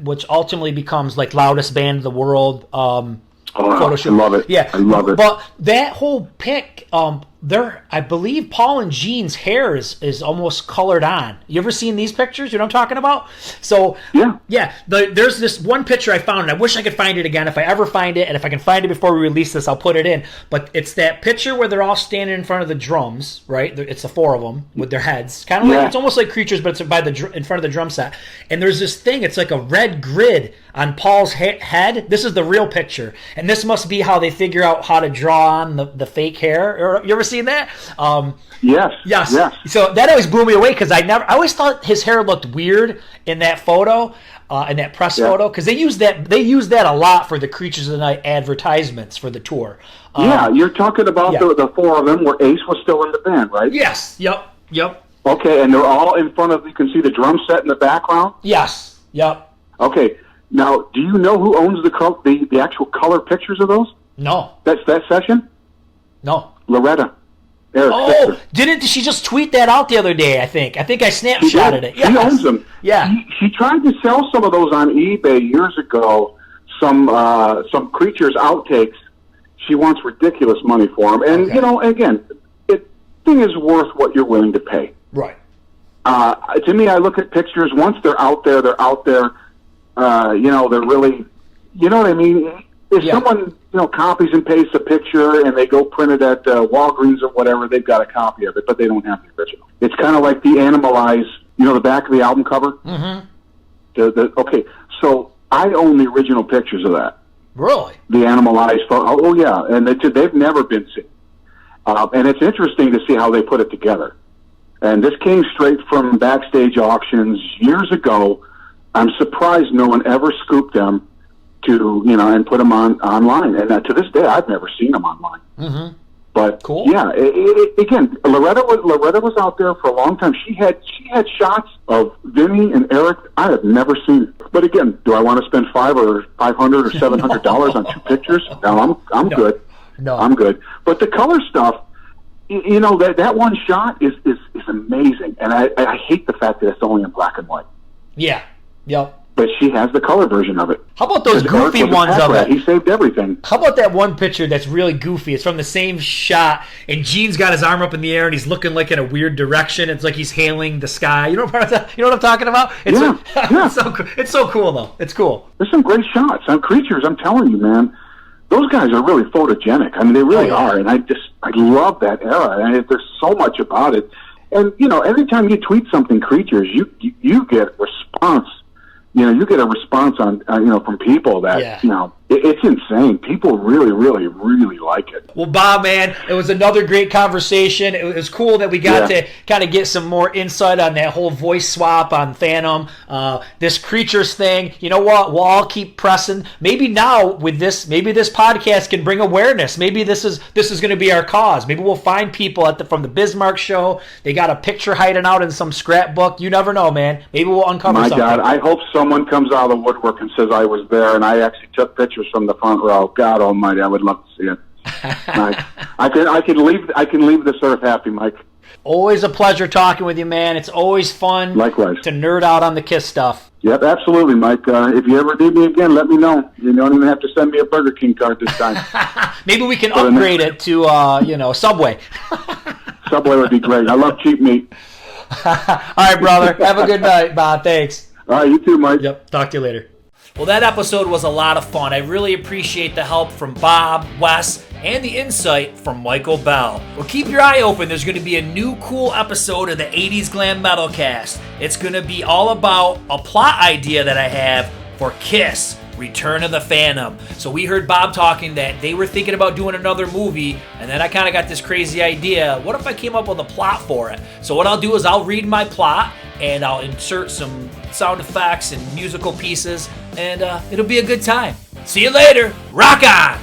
which ultimately becomes like loudest band in the world photo shoot. I love it. Yeah, I love it. But that whole pic, I believe Paul and Gene's hair is almost colored on. You ever seen these pictures? You know what I'm talking about? So yeah. There's this one picture I found, and I wish I could find it again. If I ever find it, and if I can find it before we release this, I'll put it in. But it's that picture where they're all standing in front of the drums, right? It's the 4 of them with their heads, kind of like, it's almost like Creatures, but it's in front of the drum set. And there's this thing. It's like a red grid on Paul's head. This is the real picture, and this must be how they figure out how to draw on the fake hair. You ever seen that? Yes. So that always blew me away, because I always thought his hair looked weird in that photo, in that press photo, because they use that a lot for the Creatures of the Night advertisements for the tour. You're talking about the 4 of them where Ace was still in the band, right? Yes. Yep. Okay, and they're all in front of, you can see the drum set in the background? Yes. Yep. Okay, Now, do you know who owns the actual color pictures of those? No. That's that session? No. Loretta. Oh, sister. didn't she just tweet that out the other day, I think? I snapshotted it. Yes. She owns them. Yeah. She tried to sell some of those on eBay years ago, some Creatures outtakes. She wants ridiculous money for them. And, again, thing is worth what you're willing to pay. Right. To me, I look at pictures. Once they're out there, they're out there. They're really, you know what I mean? If someone, copies and pastes a picture and they go print it at Walgreens or whatever, they've got a copy of it, but they don't have the original. It's kind of like the Animalize, the back of the album cover? Mm-hmm. Okay, so I own the original pictures of that. Really? The Animalize photo. Oh, yeah, and they've never been seen. And it's interesting to see how they put it together. And this came straight from backstage auctions years ago. I'm surprised no one ever scooped them to, and put them online. And to this day, I've never seen them online. Mm-hmm. But cool. Yeah, again, Loretta was out there for a long time. She had shots of Vinny and Eric I have never seen. But again, do I want to spend $500 or $700 on two pictures? No, I'm good. No, I'm good. But the color stuff, that one shot is amazing, and I hate the fact that it's only in black and white. Yeah. Yep. But she has the color version of it. How about those goofy ones of it? He saved everything. How about that one picture that's really goofy? It's from the same shot, and Gene's got his arm up in the air, and he's looking like in a weird direction. It's like he's hailing the sky. You know what I'm talking about? Yeah. It's so cool, though. It's cool. There's some great shots on Creatures. I'm telling you, man. Those guys are really photogenic. I mean, they really are, and I love that era. And there's so much about it. And every time you tweet something, Creatures, you get response. You get a response on from people that it's insane. People really, really, really like it. Well, Bob, man, it was another great conversation. It was cool that we got to kind of get some more insight on that whole voice swap on Phantom, this Creatures thing. You know what? We'll all keep pressing. Maybe now with this, maybe this podcast can bring awareness. Maybe this is going to be our cause. Maybe we'll find people from the Bismarck show. They got a picture hiding out in some scrapbook. You never know, man. Maybe we'll uncover something. My God, I hope someone comes out of the woodwork and says I was there and I actually took pictures from the front row. God Almighty, I would love to see it. I can leave this earth happy, Mike. Always a pleasure talking with you, man. It's always fun. Likewise. To nerd out on the Kiss stuff. Yep, absolutely, Mike. If you ever need me again, let me know. You don't even have to send me a Burger King card this time. Maybe we can upgrade it to Subway. Subway would be great. I love cheap meat. All right, brother. Have a good night, Bob. Thanks. All right, you too, Mike. Yep, talk to you later. Well, that episode was a lot of fun. I really appreciate the help from Bob, Wes, and the insight from Michael Bell. Well, keep your eye open. There's going to be a new cool episode of the 80's Glam Metalcast. It's going to be all about a plot idea that I have for Kiss, Return of the Phantom. So we heard Bob talking that they were thinking about doing another movie, and then I kind of got this crazy idea. What if I came up with a plot for it? So what I'll do is I'll read my plot, and I'll insert some sound effects and musical pieces, and it'll be a good time. See you later. Rock on!